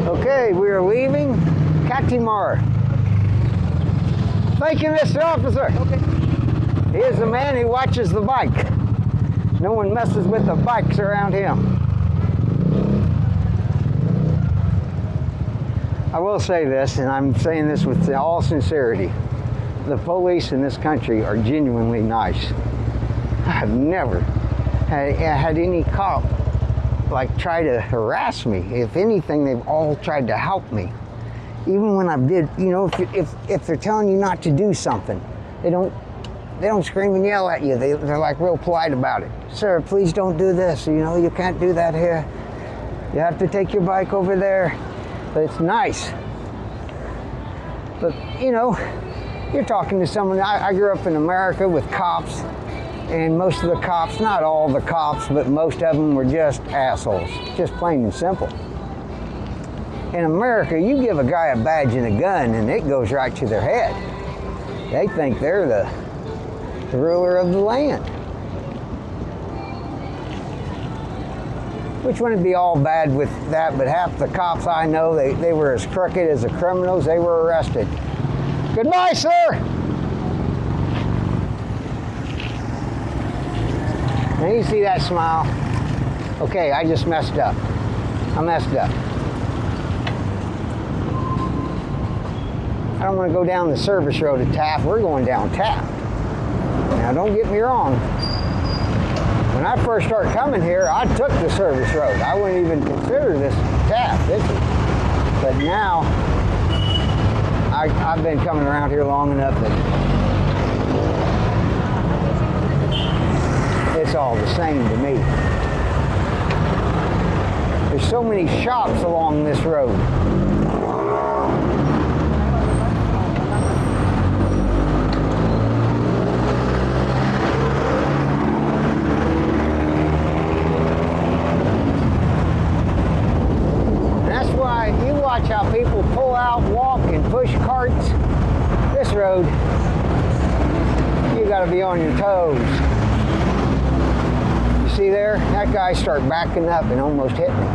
Okay, we are leaving Katimar. Thank you, Mr. Officer. Okay. He is the man who watches the bike. No one messes with the bikes around him. I will say this, and I'm saying this with all sincerity. The police in this country are genuinely nice. I've never had any cop try to harass me. If anything, they've all tried to help me. Even when I did, if they're telling you not to do something, they don't scream and yell at you. They're like real polite about it. Sir, please don't do this. You can't do that here. You have to take your bike over there. But it's nice. But you're talking to someone. I grew up in America with cops, and most of the cops, not all the cops, but most of them were just assholes, just plain and simple. In America, you give a guy a badge and a gun, and it goes right to their head. They think they're the ruler of the land. Which wouldn't be all bad with that, but half the cops I know, they were as crooked as the criminals. They were arrested. Goodbye, sir. Now you see that smile? Okay, I just messed up. I messed up. I don't want to go down the service road to Taft. We're going down Taft. Now don't get me wrong. When I first started coming here, I took the service road. I wouldn't even consider this Taft. But now, I've been coming around here long enough that it's all the same to me. There's so many shops along this road. Watch how people pull out, walk, and push carts. This road, you got to be on your toes. You see there? That guy started backing up and almost hit me.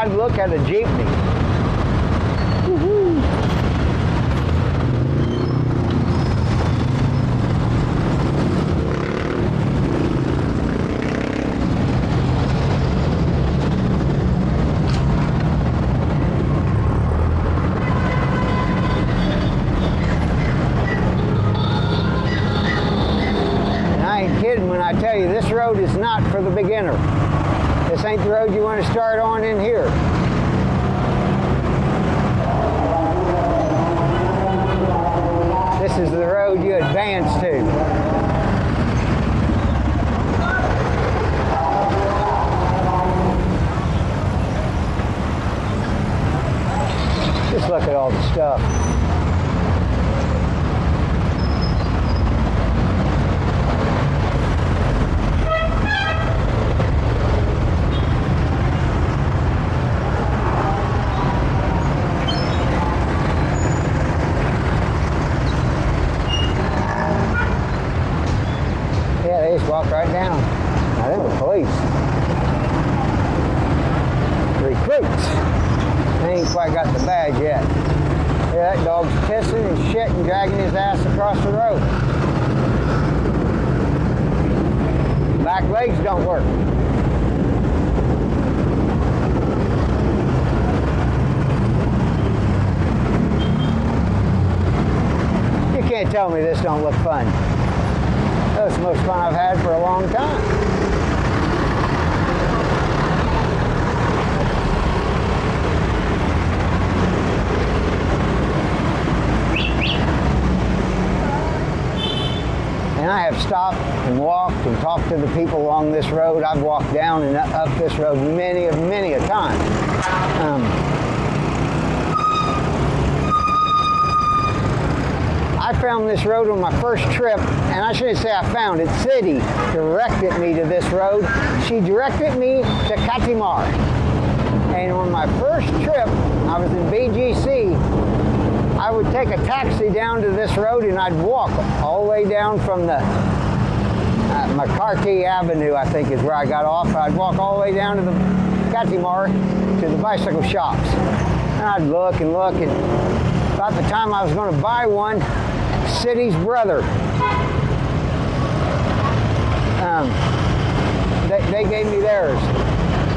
Look at a jeepney. Woo-hoo. And I ain't kidding when I tell you this road is not for the beginner. This ain't the road you want to start on in here. This is the road you advance to. Just look at all the stuff. Walk right down. Now them are police. Recruits. They ain't quite got the badge yet. Yeah, that dog's pissing and shitting and dragging his ass across the road. Back legs don't work. You can't tell me this don't look fun. That's the most fun I've had for a long time. I have stopped and walked and talked to the people along this road. I've walked down and up this road many a time. I found this road on my first trip, and I shouldn't say I found it. City directed me to this road. She directed me to Katimar. And on my first trip, I was in BGC, I would take a taxi down to this road and I'd walk all the way down from the McCarthy Avenue, I think is where I got off. I'd walk all the way down to the Katimar to the bicycle shops. And I'd look, and about the time I was going to buy one, City's brother, they gave me theirs.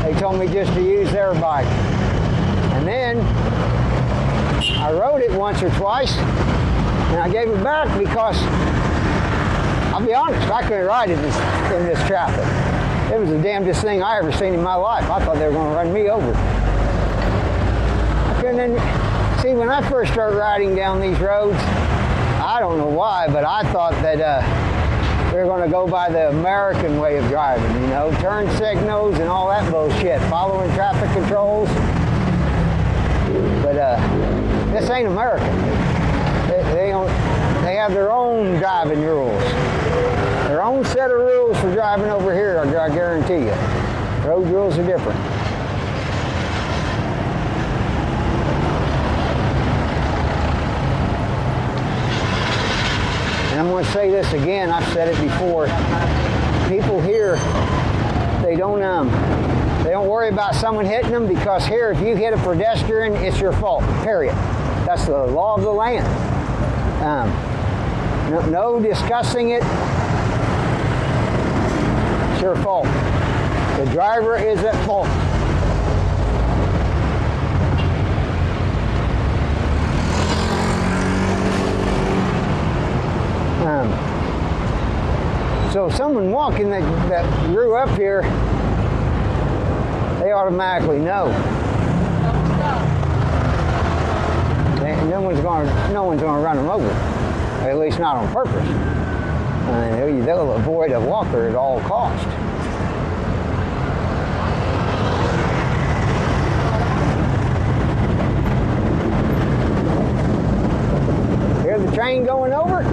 They told me just to use their bike. And then I rode it once or twice, and I gave it back because, I'll be honest, I couldn't ride in this traffic. It was the damnedest thing I ever seen in my life. I thought they were going to run me over. I couldn't. See, when I first started riding down these roads, I don't know why, but I thought that we were going to go by the American way of driving, you know, turn signals and all that bullshit, following traffic controls. But this ain't America. They have their own driving rules. Their own set of rules for driving over here, I guarantee you. Road rules are different. And I'm going to say this again, I've said it before. People here, they don't worry about someone hitting them, because here, if you hit a pedestrian, it's your fault, period. That's the law of the land. No discussing it. It's your fault. The driver is at fault. So someone walking that grew up here, they automatically know. No one's going to run them over, at least not on purpose. They'll avoid a walker at all costs. Hear the train going over?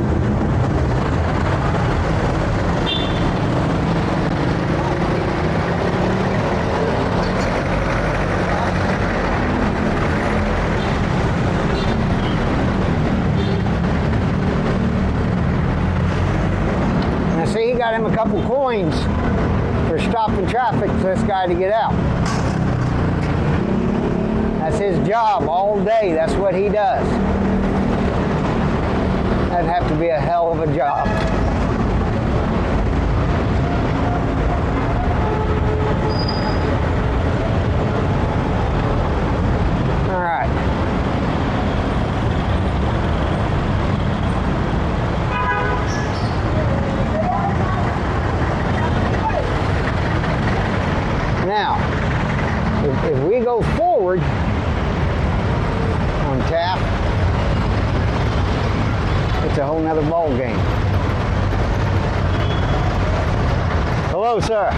Got him a couple coins for stopping traffic for this guy to get out. That's his job all day. That's what he does. That'd have to be a hell of a job. All right. Now, if we go forward on Taft, it's a whole nother ball game. Hello, sir.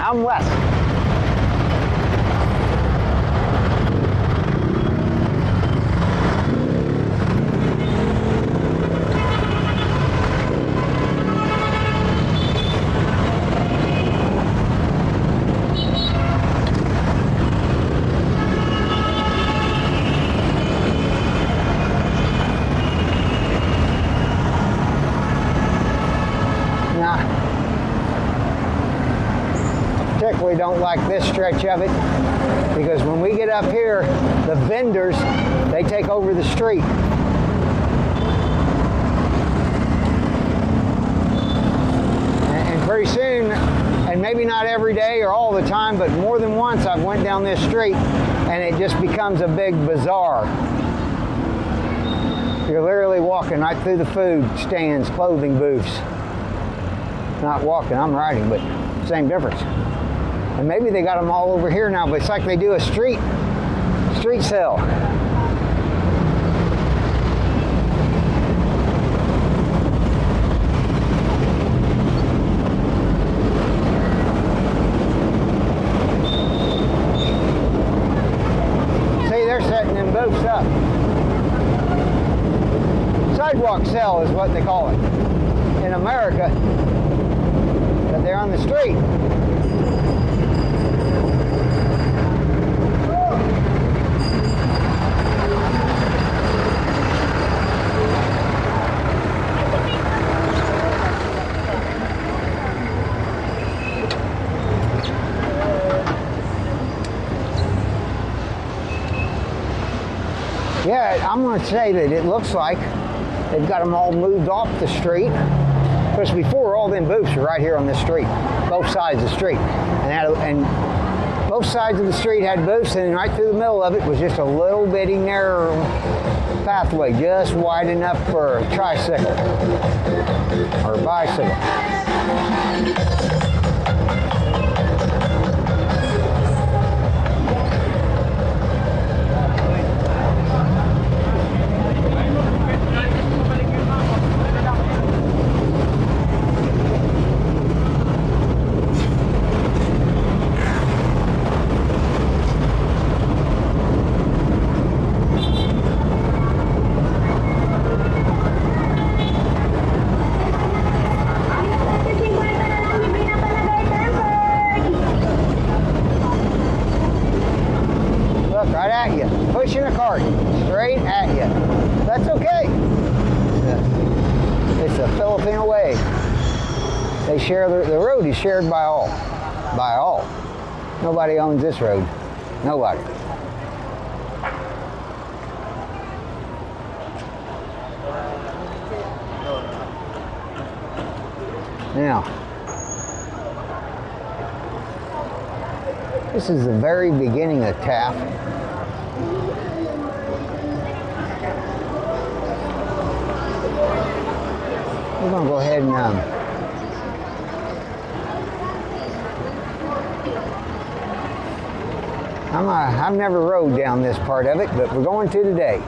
I'm west. Particularly don't like this stretch of it, because when we get up here, the vendors, they take over the street. maybe not every day or all the time, but more than once I've went down this street and it just becomes a big bazaar. You're literally walking right through the food stands, clothing booths. Not walking, I'm riding, but same difference. And maybe they got them all over here now, but it's like they do a street sale. See, they're setting them booths up. Sidewalk sale is what they call it in America, but they're on the street. Yeah, I'm going to say that it looks like they've got them all moved off the street. Because before, all them booths were right here on this street, both sides of the street. And both sides of the street had booths, and right through the middle of it was just a little bitty narrow pathway, just wide enough for a tricycle or a bicycle. Right at you, pushing a cart straight at you. That's okay. It's a Filipino way. They share the road is shared by all. By all. Nobody owns this road. Nobody. Now, this is the very beginning of Taft. We're going to go ahead and I've never rode down this part of it, but we're going to today.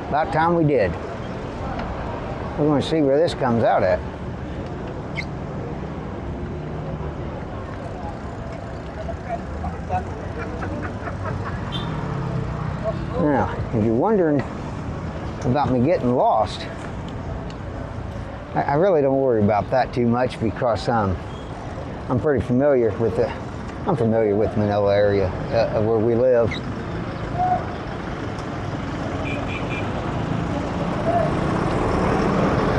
About time we did. We're going to see where this comes out at. Now, if you're wondering about me getting lost, I really don't worry about that too much because I'm pretty familiar with the Manila area of where we live.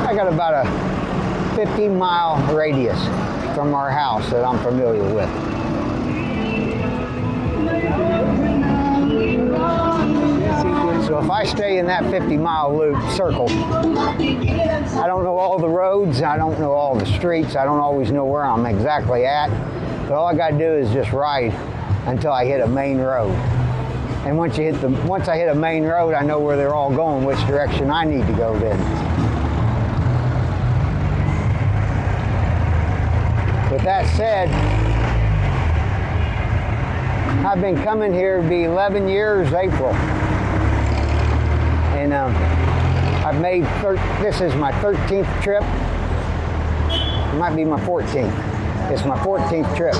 I got about a 50-mile radius from our house that I'm familiar with. So if I stay in that 50-mile loop circle, I don't know all the roads, I don't know all the streets, I don't always know where I'm exactly at, but all I got to do is just ride until I hit a main road. And once I hit a main road, I know where they're all going, which direction I need to go then. With that said, I've been coming here to be 11 years April. And I've made, this is my 13th trip. It might be my 14th. It's my 14th trip.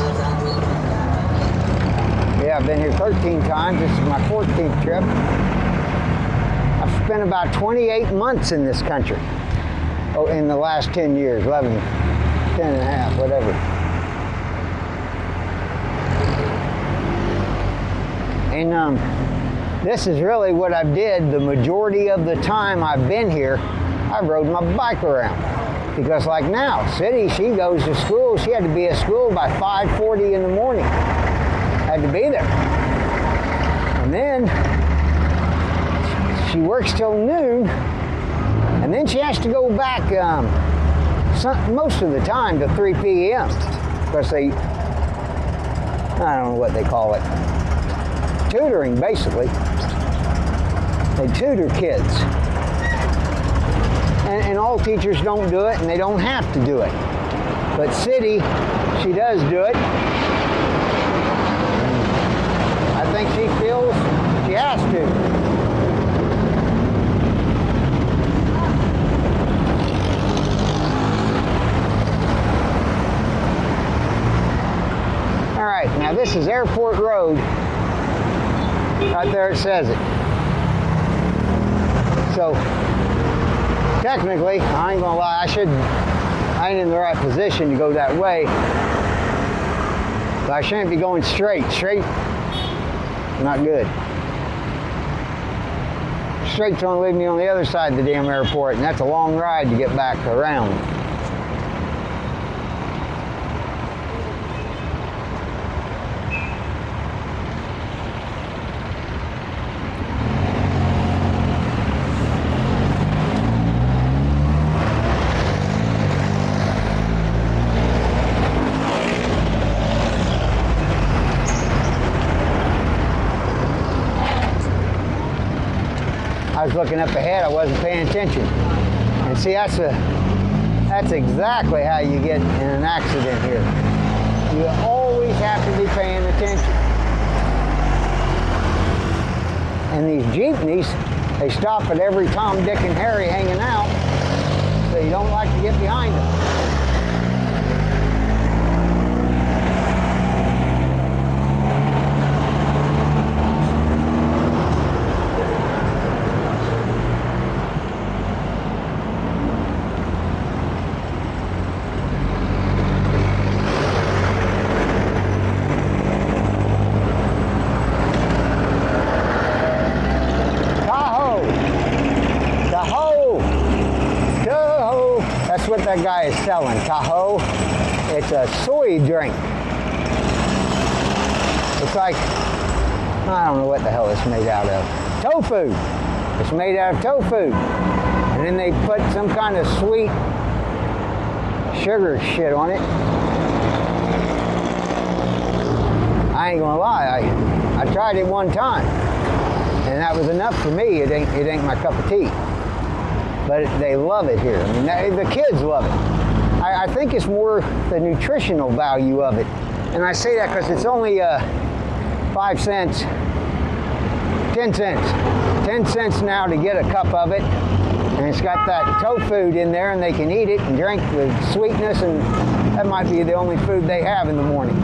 Yeah, I've been here 13 times. This is my 14th trip. I've spent about 28 months in this country. Oh, in the last 10 years, 11, 10 and a half, whatever. And this is really what I did the majority of the time I've been here. I rode my bike around. Because like now, City, she goes to school. She had to be at school by 5:40 in the morning. Had to be there. And then she works till noon. And then she has to go back most of the time to 3 p.m. Because I don't know what they call it. Tutoring, basically. They tutor kids. And all teachers don't do it, and they don't have to do it. But City, she does do it. I think she feels she has to. All right, now this is Airport Road. Right there it says it. So, technically, I ain't gonna lie, I ain't in the right position to go that way. But I shouldn't be going straight. Straight, not good. Straight's gonna leave me on the other side of the damn airport, and that's a long ride to get back around. I was looking up ahead, I wasn't paying attention. And see, that's exactly how you get in an accident here. You always have to be paying attention. And these jeepneys, they stop at every Tom, Dick, and Harry hanging out, so you don't like to get behind them. That's what that guy is selling, Tahoe. It's a soy drink. It's like, I don't know what the hell it's made out of. Tofu. It's made out of tofu. And then they put some kind of sweet sugar shit on it. I ain't gonna lie, I tried it one time. And that was enough for me. It ain't my cup of tea. But they love it here. I mean, the kids love it. I think it's more the nutritional value of it. And I say that because it's only 5 cents, 10 cents. 10 cents now to get a cup of it. And it's got that tofu in there, and they can eat it and drink the sweetness, and that might be the only food they have in the morning.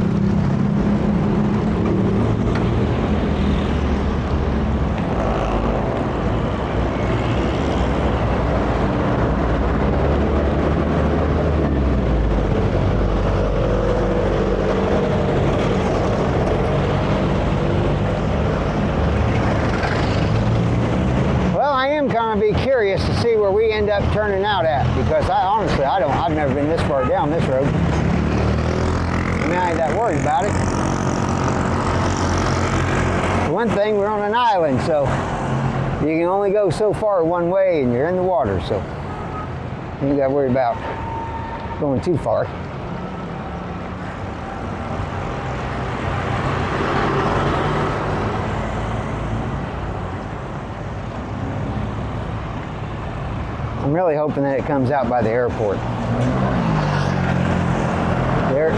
Be curious to see where we end up turning out at, because I've never been this far down this road. I mean, I ain't that worried about it. For one thing, we're on an island, so you can only go so far one way, and you're in the water, so you ain't got to worry about going too far. I'm really hoping that it comes out by the airport. Their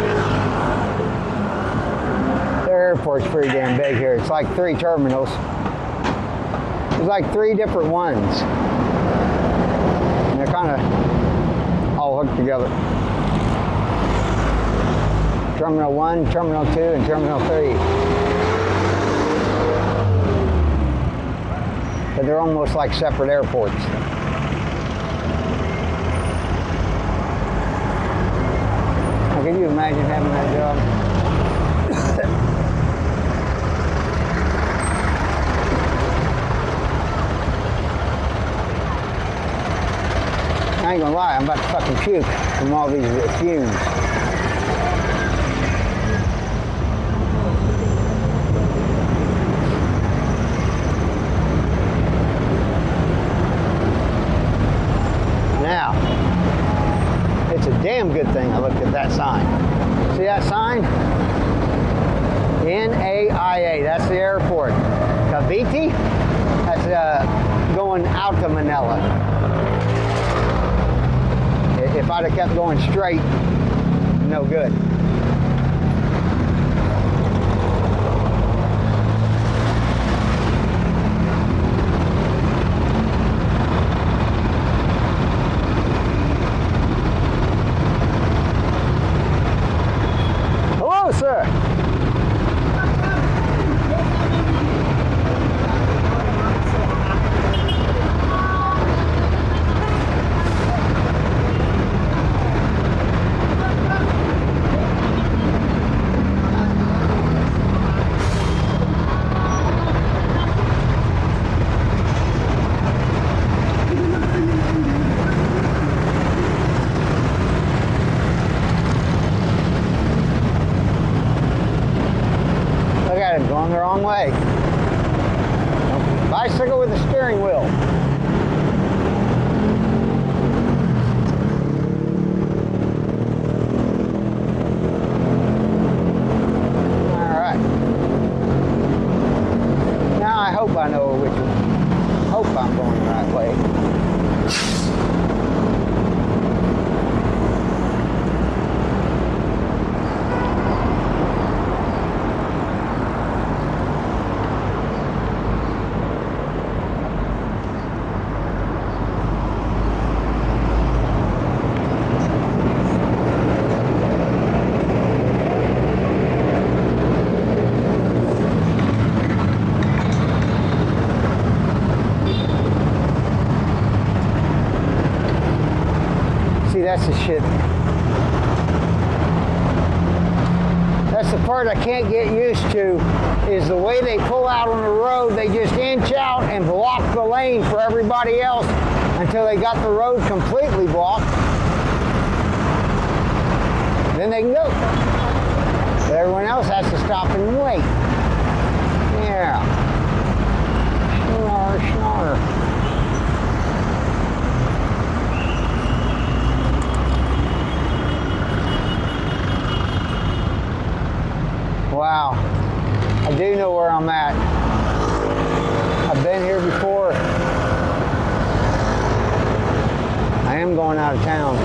airport's pretty damn big here. It's like 3 terminals. There's like 3 different ones. And they're kind of all hooked together. Terminal 1, Terminal 2, and Terminal 3. But they're almost like separate airports. Can you imagine having that job? I ain't gonna lie, I'm about to fucking puke from all these fumes. Now, it's a damn good thing I looked at that sign. See that sign? NAIA, that's the airport. Cavite, that's going out to Manila. If I'd have kept going straight, no good. Hello, sir. Going the wrong way. Bicycle with a steering wheel. All right. Now I hope I know which one. Hope I'm going the right way. See, that's the shit. That's the part I can't get used to, is the way they pull out on the road. They just inch out and block the lane for everybody else until they got the road completely blocked. Then they can go. But everyone else has to stop and wait. Yeah. Snarr, snarr. Wow, I do know where I'm at. I've been here before. I am going out of town.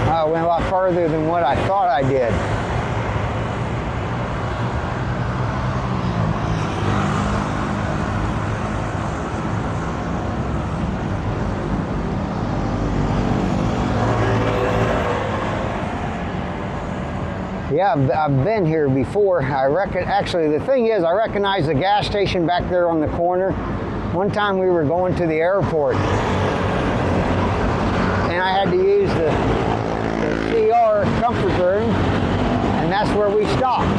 I went a lot further than what I thought I did. Yeah, I've been here before. Actually, the thing is, I recognize the gas station back there on the corner. One time we were going to the airport, and I had to use the CR comfort room, and that's where we stopped.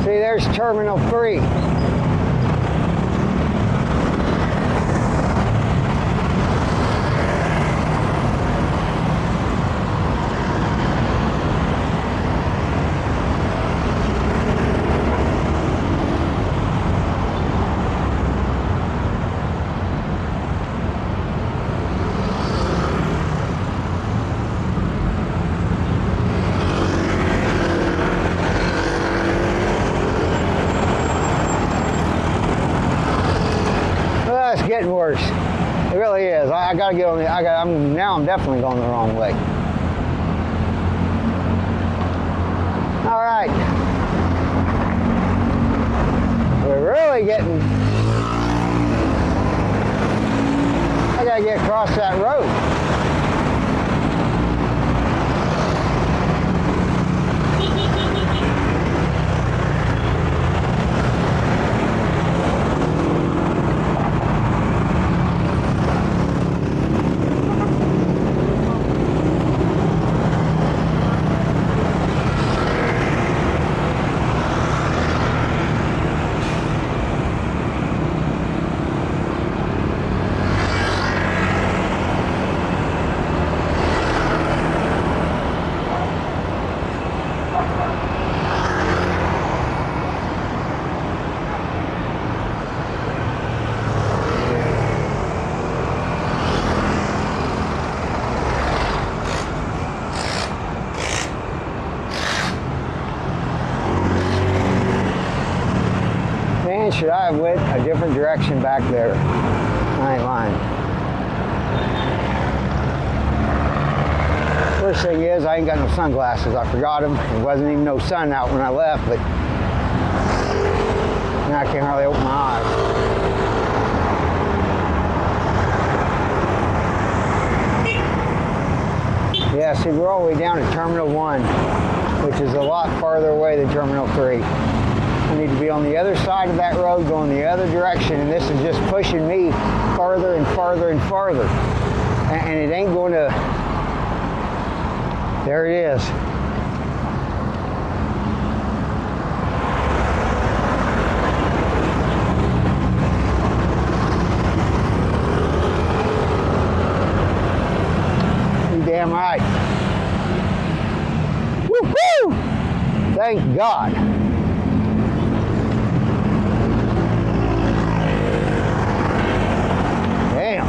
There's Terminal 3. It's getting worse. It really is. I gotta get on the. Now I'm definitely going the wrong way. All right. We're really getting. I gotta get across that road. I went a different direction back there. I ain't lying. First thing is, I ain't got no sunglasses. I forgot them. There wasn't even no sun out when I left, but now I can't hardly open my eyes. Yeah, see, we're all the way down to Terminal 1, which is a lot farther away than Terminal 3. I need to be on the other side of that road, going the other direction, and this is just pushing me farther and farther and farther. And it ain't going to... There it is. You're damn right. Woo-hoo! Thank God. Damn.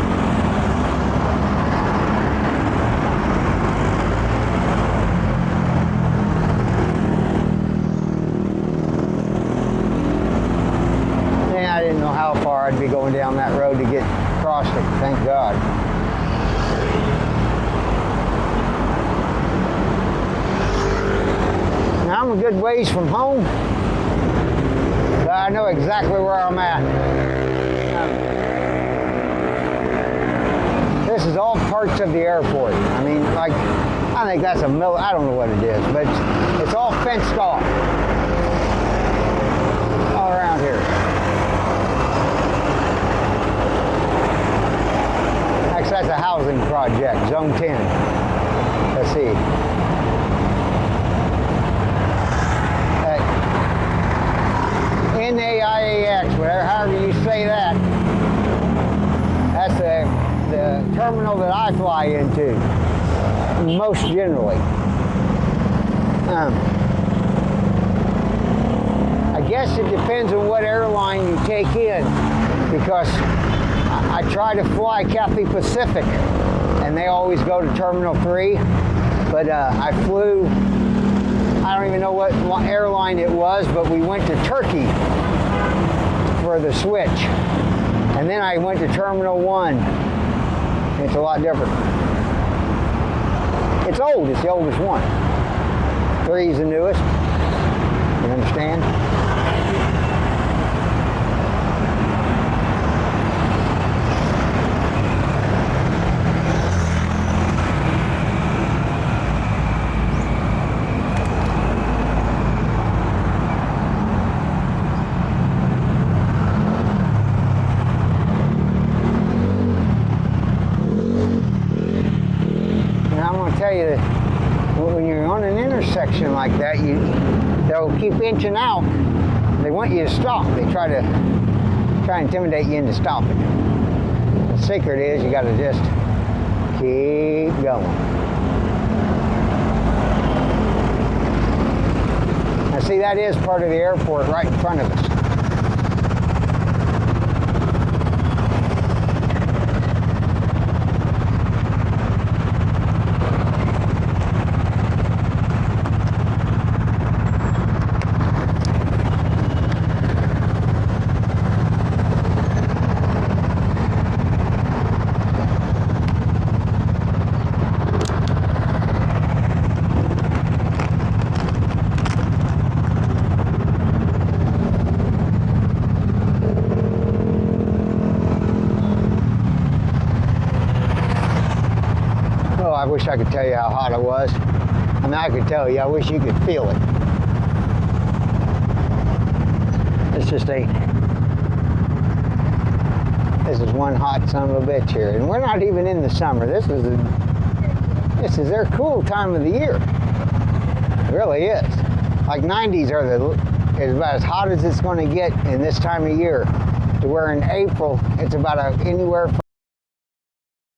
I didn't know how far I'd be going down that road to get across it. Thank God. Now I'm a good ways from home, but I know exactly where I'm at. This is all parts of the airport. I mean, like, I think that's I don't know what it is, but it's all fenced off all around here. Actually, that's a housing project, Zone 10. Let's see. NAIAX, whatever, however you say that. That's the terminal that I fly into, most generally. I guess it depends on what airline you take in, because I try to fly Cathay Pacific, and they always go to Terminal 3, but I flew, I don't even know what airline it was, but we went to Turkey for the switch. And then I went to Terminal 1. It's a lot different. It's old. It's the oldest one. 3 is the newest. You understand? Tell you that when you're on an intersection like that, they'll keep inching out. They want you to stop. They try to intimidate you into stopping. The secret is you got to just keep going. Now see, that is part of the airport right in front of us. I wish I could tell you how hot it was. I mean, I could tell you. I wish you could feel it. It's just this is one hot son of a bitch here, and we're not even in the summer. This is their cool time of the year. It really is. Like 90s is about as hot as it's going to get in this time of year. To where in April it's about anywhere from